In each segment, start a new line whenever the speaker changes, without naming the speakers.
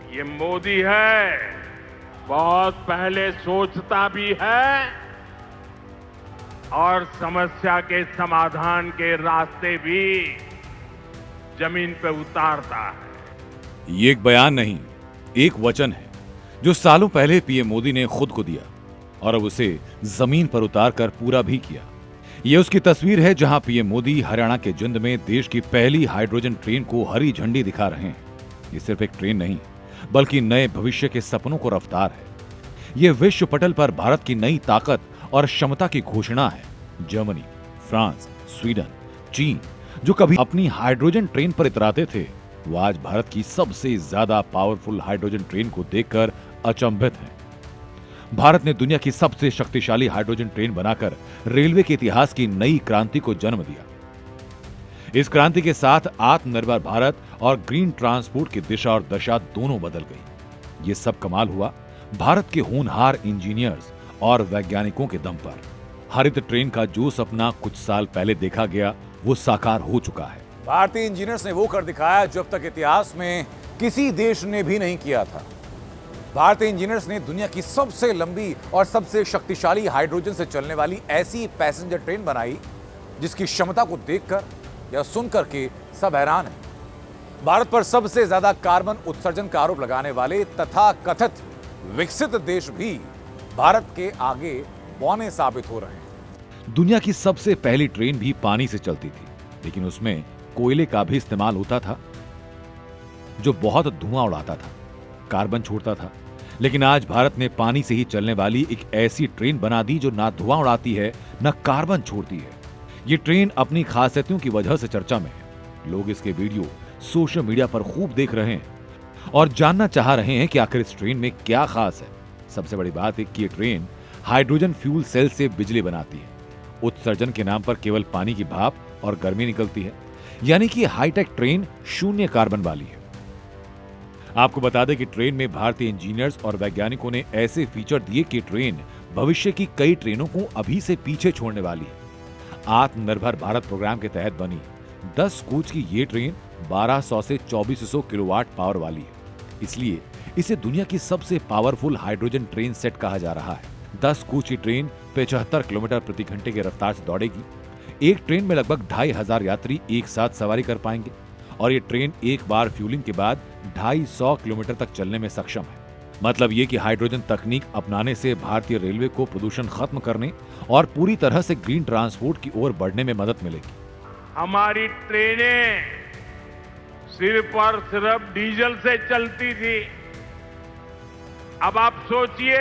ये मोदी है, बहुत पहले सोचता भी है और समस्या के समाधान के रास्ते भी जमीन पे उतारता है।
ये एक बयान नहीं, एक वचन है जो सालों पहले पीएम मोदी ने खुद को दिया और अब उसे जमीन पर उतार कर पूरा भी किया। ये उसकी तस्वीर है जहां पीएम मोदी हरियाणा के जिंद में देश की पहली हाइड्रोजन ट्रेन को हरी झंडी दिखा रहे हैं। ये सिर्फ एक ट्रेन नहीं, बल्कि नए भविष्य के सपनों को रफ्तार है। ये विश्व पटल पर भारत की नई ताकत और क्षमता की घोषणा है। जर्मनी, फ्रांस, स्वीडन, चीन जो कभी अपनी हाइड्रोजन ट्रेन पर इतराते थे, वो आज भारत की सबसे ज्यादा पावरफुल हाइड्रोजन ट्रेन को देखकर अचंभित हैं। भारत ने दुनिया की सबसे शक्तिशाली हाइड्रोजन ट्रेन बनाकर रेलवे के इतिहास की नई क्रांति को जन्म दिया। इस क्रांति के साथ आत्मनिर्भर भारत और ग्रीन ट्रांसपोर्ट की दिशा और दशा दोनों बदल गई। ये सब कमाल हुआ भारत के होनहार इंजीनियर्स और वैज्ञानिकों के दम पर। हरित ट्रेन का जो सपना कुछ साल पहले देखा गया, वो साकार हो चुका है।
भारतीय इंजीनियर्स ने वो कर दिखाया जो अब तक इतिहास में किसी देश ने भी नहीं किया था। भारतीय इंजीनियर्स ने दुनिया की सबसे लंबी और सबसे शक्तिशाली हाइड्रोजन से चलने वाली ऐसी पैसेंजर ट्रेन बनाई जिसकी क्षमता को देखकर या सुनकर के सब हैरान हैं। भारत पर सबसे ज्यादा कार्बन उत्सर्जन का आरोप लगाने वाले तथा कथित विकसित देश भी भारत के आगे बौने साबित हो रहे हैं।
दुनिया की सबसे पहली ट्रेन भी पानी से चलती थी, लेकिन उसमें कोयले का भी इस्तेमाल होता था जो बहुत धुआं उड़ाता था, कार्बन छोड़ता था। लेकिन आज भारत ने पानी से ही चलने वाली एक ऐसी ट्रेन बना दी जो ना धुआं उड़ाती है, ना कार्बन छोड़ती है। ये ट्रेन अपनी खासियतों की वजह से चर्चा में है। लोग इसके वीडियो सोशल मीडिया पर खूब देख रहे हैं और जानना चाह रहे हैं कि आखिर इस ट्रेन में क्या खास है। सबसे बड़ी बात है कि ये ट्रेन हाइड्रोजन फ्यूल सेल से बिजली बनाती है। उत्सर्जन के नाम पर केवल पानी की भाप और गर्मी निकलती है, यानी कि हाईटेक ट्रेन शून्य कार्बन वाली है। आपको बता दें कि ट्रेन में भारतीय इंजीनियर्स और वैज्ञानिकों ने ऐसे फीचर दिए कि ट्रेन भविष्य की कई ट्रेनों को अभी से पीछे छोड़ने वाली है। आत्मनिर्भर भारत प्रोग्राम के तहत बनी 10 कोच की ये ट्रेन 1200 से 2400 किलोवाट पावर वाली है, इसलिए इसे दुनिया की सबसे पावरफुल हाइड्रोजन ट्रेन सेट कहा जा रहा है। 10 कोच की ट्रेन 75 किलोमीटर प्रति घंटे की रफ्तार से दौड़ेगी। एक ट्रेन में लगभग 2500 यात्री एक साथ सवारी कर पाएंगे और ये ट्रेन एक बार फ्यूलिंग के बाद 250 किलोमीटर तक चलने में सक्षम है। मतलब ये कि हाइड्रोजन तकनीक अपनाने से भारतीय रेलवे को प्रदूषण खत्म करने और पूरी तरह से ग्रीन ट्रांसपोर्ट की ओर बढ़ने में मदद मिलेगी।
हमारी ट्रेनें सिर्फ और सिर्फ डीजल से चलती थी। अब आप सोचिए,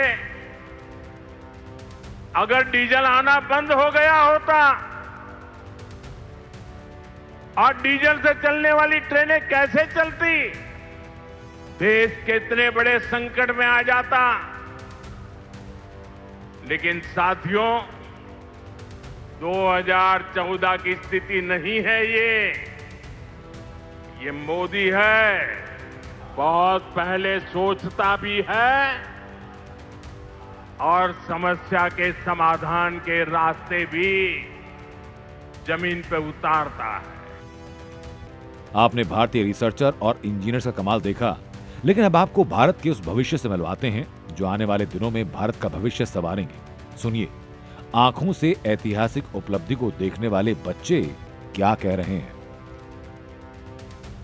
अगर डीजल आना बंद हो गया होता और डीजल से चलने वाली ट्रेनें कैसे चलती, देश कितने बड़े संकट में आ जाता। लेकिन साथियों, 2014 की स्थिति नहीं है ये मोदी है, बहुत पहले सोचता भी है और समस्या के समाधान के रास्ते भी जमीन पे उतारता है।
आपने भारतीय रिसर्चर और इंजीनियर का कमाल देखा, लेकिन अब आपको भारत के उस भविष्य से मिलवाते हैं जो आने वाले दिनों में भारत का भविष्य संवारेंगे। सुनिए, आंखों से ऐतिहासिक उपलब्धि को देखने वाले बच्चे क्या कह रहे हैं।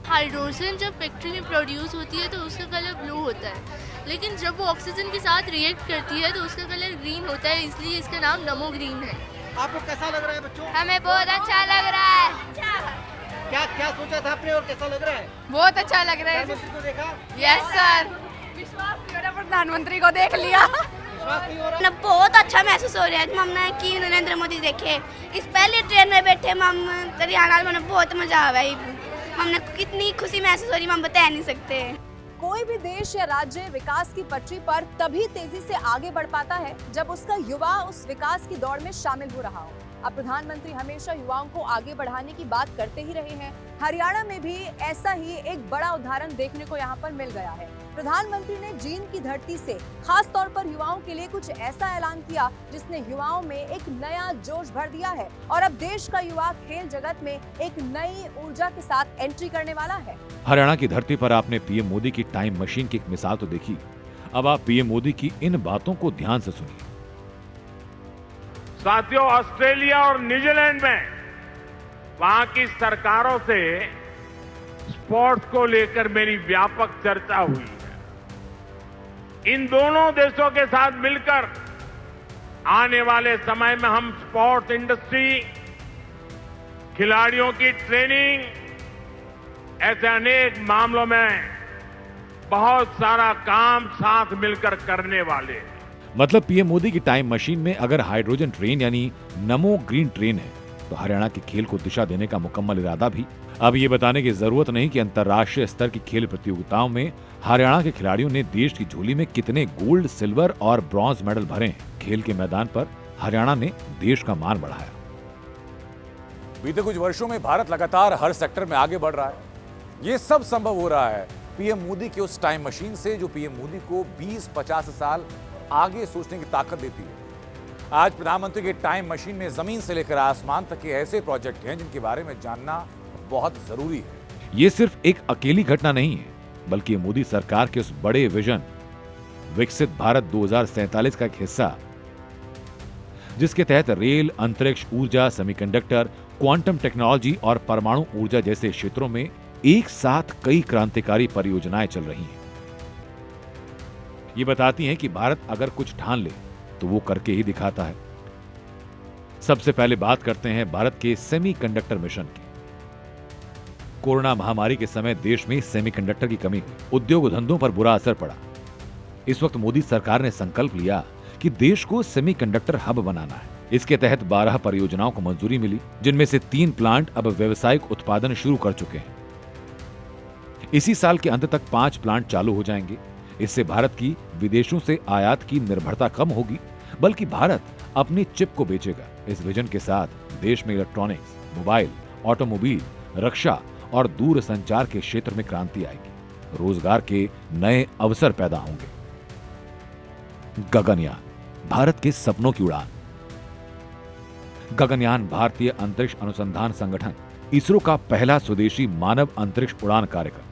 हाइड्रोजन जब फैक्ट्री में प्रोड्यूस होती है तो उसका कलर ब्लू होता है, लेकिन जब वो ऑक्सीजन के साथ रिएक्ट करती है तो उसका कलर ग्रीन होता है, इसलिए इसका नाम नमो ग्रीन है।
आपको कैसा लग रहा है बच्चों?
हमें बहुत अच्छा लग रहा है।
क्या क्या सोचा था आपने और कैसा लग रहा है?
बहुत अच्छा लग रहा है।
प्रधानमंत्री को देखा?
Yes sir. विश्वास नहीं हो रहा, प्रधानमंत्री को देख लिया।
विश्वास नहीं हो रहा?
बहुत अच्छा महसूस हो रहा है हमने कि नरेंद्र मोदी देखे। इस पहली ट्रेन में बैठे हम हरियाणा में, बहुत मजा आ रहा है। हमने कितनी खुशी महसूस हो रही है, हम बता नहीं सकते।
कोई भी देश या राज्य विकास की पटरी पर तभी तेजी से आगे बढ़ पाता है जब उसका युवा उस विकास की दौड़ में शामिल हो रहा हो। अब प्रधानमंत्री हमेशा युवाओं को आगे बढ़ाने की बात करते ही रहे हैं। हरियाणा में भी ऐसा ही एक बड़ा उदाहरण देखने को यहाँ पर मिल गया है। प्रधानमंत्री ने जींद की धरती से खास तौर पर युवाओं के लिए कुछ ऐसा ऐलान किया जिसने युवाओं में एक नया जोश भर दिया है और अब देश का युवा खेल जगत में एक नई ऊर्जा के साथ एंट्री करने वाला है।
हरियाणा की धरती पर आपने पीएम मोदी की टाइम मशीन की एक मिसाल तो देखी, अब आप पीएम मोदी की इन बातों को ध्यान से सुनिए।
साथियों, ऑस्ट्रेलिया और न्यूजीलैंड में वहां की सरकारों से स्पोर्ट्स को लेकर मेरी व्यापक चर्चा हुई है। इन दोनों देशों के साथ मिलकर आने वाले समय में हम स्पोर्ट्स इंडस्ट्री, खिलाड़ियों की ट्रेनिंग, ऐसे अनेक मामलों में बहुत सारा काम साथ मिलकर करने वाले हैं।
मतलब पीएम मोदी की टाइम मशीन में अगर हाइड्रोजन ट्रेन यानी नमो ग्रीन ट्रेन है तो हरियाणा के खेल को दिशा देने का मुकम्मल इरादा भी। अब ये बताने की जरूरत नहीं कि अंतर्राष्ट्रीय स्तर की खेल प्रतियोगिताओं में हरियाणा के खिलाड़ियों ने देश की झोली में कितने गोल्ड, सिल्वर और ब्रॉन्ज मेडल भरे हैं। खेल के मैदान पर हरियाणा ने देश का मान बढ़ाया।
बीते कुछ वर्षों में भारत लगातार हर सेक्टर में आगे बढ़ रहा है। ये सब संभव हो रहा है पीएम मोदी की उस टाइम मशीन से जो पीएम मोदी को 20-50 साल आगे सोचने की ताकत देती है। आज प्रधानमंत्री के टाइम मशीन में जमीन से लेकर आसमान तक के ऐसे प्रोजेक्ट हैं जिनके बारे में जानना बहुत जरूरी है।
ये सिर्फ एक अकेली घटना नहीं है, बल्कि मोदी सरकार के उस बड़े विजन विकसित भारत 2047 का एक हिस्सा, जिसके तहत रेल, अंतरिक्ष ऊर्जा, सेमीकंडक्टर, क्वांटम टेक्नोलॉजी और परमाणु ऊर्जा जैसे क्षेत्रों में एक साथ कई क्रांतिकारी परियोजनाएं चल रही हैं। ये बताती हैं कि भारत अगर कुछ ठान ले तो वो करके ही दिखाता है। सबसे पहले बात करते हैं भारत के सेमीकंडक्टर मिशन की। कोरोना महामारी के समय देश में सेमीकंडक्टर की कमी हुई, उद्योग धंधों पर बुरा असर पड़ा। इस वक्त मोदी सरकार ने संकल्प लिया कि देश को सेमीकंडक्टर हब बनाना है। इसके तहत 12 परियोजनाओं को मंजूरी मिली, जिनमें से 3 प्लांट अब व्यावसायिक उत्पादन शुरू कर चुके हैं। इसी साल के अंत तक 5 प्लांट चालू हो जाएंगे। इससे भारत की विदेशों से आयात की निर्भरता कम होगी, बल्कि भारत अपनी चिप को बेचेगा। इस विजन के साथ देश में इलेक्ट्रॉनिक्स, मोबाइल, ऑटोमोबाइल, रक्षा और दूर संचार के क्षेत्र में क्रांति आएगी। रोजगार के नए अवसर पैदा होंगे। गगनयान, भारत के सपनों की उड़ान। गगनयान भारतीय अंतरिक्ष अनुसंधान संगठन इसरो का पहला स्वदेशी मानव अंतरिक्ष उड़ान कार्यक्रम।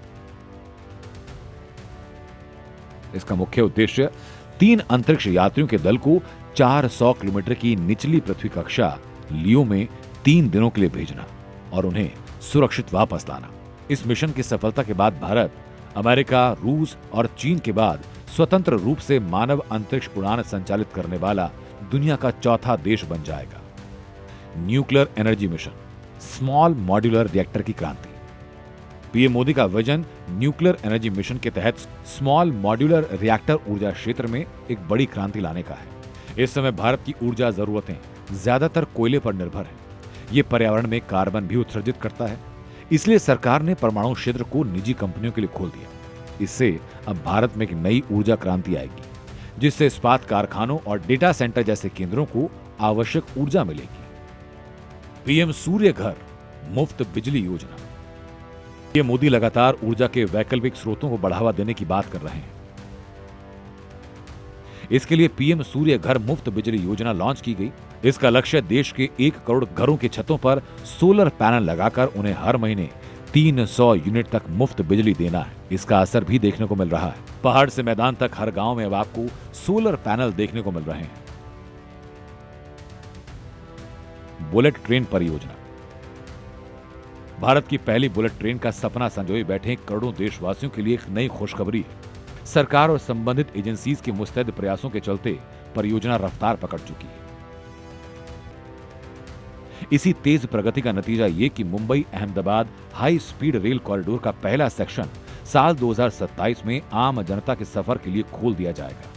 इसका मुख्य उद्देश्य 3 अंतरिक्ष यात्रियों के दल को 400 किलोमीटर की निचली पृथ्वी कक्षा लियो में 3 दिनों के लिए भेजना और उन्हें सुरक्षित वापस लाना। इस मिशन की सफलता के बाद भारत अमेरिका, रूस और चीन के बाद स्वतंत्र रूप से मानव अंतरिक्ष उड़ान संचालित करने वाला दुनिया का चौथा देश बन जाएगा। Nuclear energy mission, small modular reactor की क्रांति। पीएम मोदी का विजन न्यूक्लियर एनर्जी मिशन के तहत स्मॉल मॉड्यूलर रिएक्टर ऊर्जा क्षेत्र में एक बड़ी क्रांति लाने का है। इस समय भारत की ऊर्जा जरूरतें ज्यादातर कोयले पर निर्भर है। ये पर्यावरण में कार्बन भी उत्सर्जित करता है, इसलिए सरकार ने परमाणु क्षेत्र को निजी कंपनियों के लिए खोल दिया। इससे अब भारत में एक नई ऊर्जा क्रांति आएगी, जिससे इस्पात कारखानों और डेटा सेंटर जैसे केंद्रों को आवश्यक ऊर्जा मिलेगी। पीएम सूर्य घर मुफ्त बिजली योजना। पीएम मोदी लगातार ऊर्जा के वैकल्पिक स्रोतों को बढ़ावा देने की बात कर रहे हैं। इसके लिए पीएम सूर्य घर मुफ्त बिजली योजना लॉन्च की गई। इसका लक्ष्य देश के 1 करोड़ घरों की छतों पर सोलर पैनल लगाकर उन्हें हर महीने 300 यूनिट तक मुफ्त बिजली देना है। इसका असर भी देखने को मिल रहा है। पहाड़ से मैदान तक हर गांव में अब आपको सोलर पैनल देखने को मिल रहे हैं। बुलेट ट्रेन परियोजना। भारत की पहली बुलेट ट्रेन का सपना संजोए बैठे करोड़ों देशवासियों के लिए एक नई खुशखबरी है। सरकार और संबंधित एजेंसीज के मुस्तैद प्रयासों के चलते परियोजना रफ्तार पकड़ चुकी है। इसी तेज प्रगति का नतीजा ये कि Mumbai Ahmedabad high speed rail corridor का पहला सेक्शन साल 2027 में आम जनता के सफर के लिए खोल दिया जाएगा।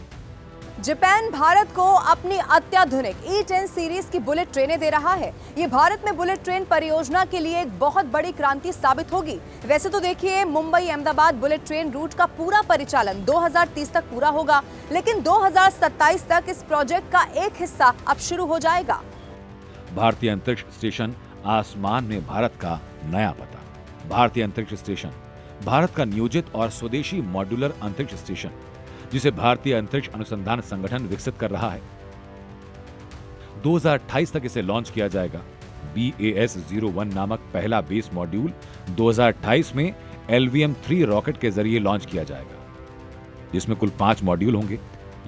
जापान भारत को अपनी अत्याधुनिक E10 सीरीज की बुलेट ट्रेनें दे रहा है। ये भारत में बुलेट ट्रेन परियोजना के लिए एक बहुत बड़ी क्रांति साबित होगी। वैसे तो देखिए, Mumbai Ahmedabad bullet train route का पूरा परिचालन 2030 तक पूरा होगा, लेकिन 2027 तक इस प्रोजेक्ट का एक हिस्सा अब शुरू हो जाएगा।
भारतीय अंतरिक्ष स्टेशन आसमान में भारत का नया पता। भारतीय अंतरिक्ष स्टेशन भारत का नियोजित और स्वदेशी मॉड्यूलर अंतरिक्ष स्टेशन, जिसे भारतीय अंतरिक्ष अनुसंधान संगठन विकसित कर रहा है। 2028 तक इसे लॉन्च किया जाएगा। BAS-01 नामक पहला बेस मॉड्यूल 2028 में LVM-3 रॉकेट के जरिए लॉन्च किया जाएगा, जिसमें कुल 5 मॉड्यूल होंगे।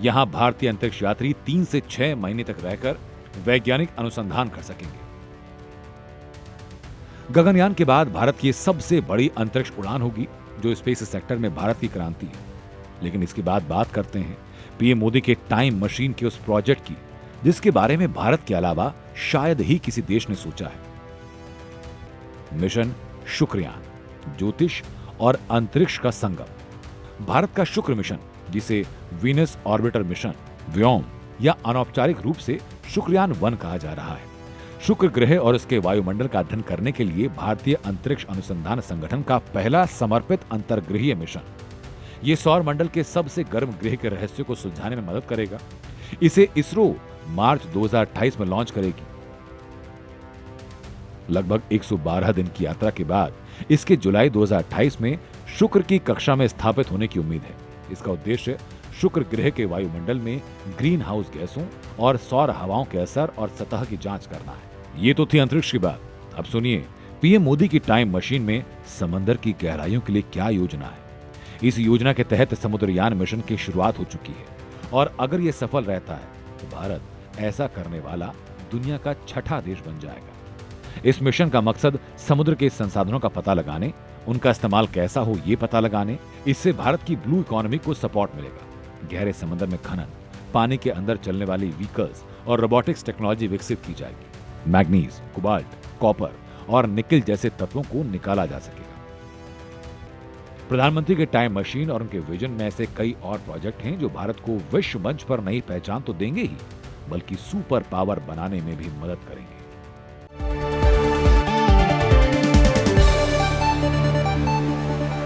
यहां भारतीय अंतरिक्ष यात्री 3 से 6 महीने तक रहकर वैज्ञानिक अनुसंधान कर सकेंगे। गगनयान के बाद भारत की सबसे बड़ी अंतरिक्ष उड़ान होगी, जो स्पेस सेक्टर में भारत की क्रांति है। लेकिन इसके बाद बात करते हैं पीएम मोदी के टाइम मशीन के उस प्रोजेक्ट की, जिसके बारे में भारत के अलावा शायद ही किसी देश ने सोचा है। मिशन शुक्रयान, ज्योतिष और अंतरिक्ष का संगम। भारत का शुक्र मिशन, जिसे वीनस ऑर्बिटर मिशन, व्योम या अनौपचारिक रूप से शुक्रयान 1 कहा जा रहा है, शुक्र ग्रह और इसके वायुमंडल का अध्ययन करने के लिए भारतीय अंतरिक्ष अनुसंधान संगठन का पहला समर्पित अंतर्ग्रहीय मिशन। ये सौर मंडल के सबसे गर्म ग्रह के रहस्य को सुलझाने में मदद करेगा। इसे इसरो मार्च 2028 में लॉन्च करेगी। लगभग 112 दिन की यात्रा के बाद इसके जुलाई 2028 में शुक्र की कक्षा में स्थापित होने की उम्मीद है। इसका उद्देश्य शुक्र ग्रह के वायुमंडल में ग्रीन हाउस गैसों और सौर हवाओं के असर और सतह की जांच करना है। ये तो थी अंतरिक्ष की बात। अब सुनिए पीएम मोदी की टाइम मशीन में समंदर की गहराइयों के लिए क्या योजना है। इस योजना के तहत समुद्रयान मिशन की शुरुआत हो चुकी है, और अगर यह सफल रहता है तो भारत ऐसा करने वाला दुनिया का 6ठा देश बन जाएगा। इस मिशन का मकसद समुद्र के संसाधनों का पता लगाने, उनका इस्तेमाल कैसा हो ये पता लगाने, इससे भारत की ब्लू इकोनॉमी को सपोर्ट मिलेगा। गहरे समंदर में खनन, पानी के अंदर चलने वाली व्हीकल्स और रोबोटिक्स टेक्नोलॉजी विकसित की जाएगी। मैग्नीज, कोबाल्ट, कॉपर और निकल जैसे तत्वों को निकाला जा सकेगा। प्रधानमंत्री के टाइम मशीन और उनके विजन में ऐसे कई और प्रोजेक्ट हैं जो भारत को विश्व मंच पर नई पहचान तो देंगे ही, बल्कि सुपर पावर बनाने में भी मदद करेंगे।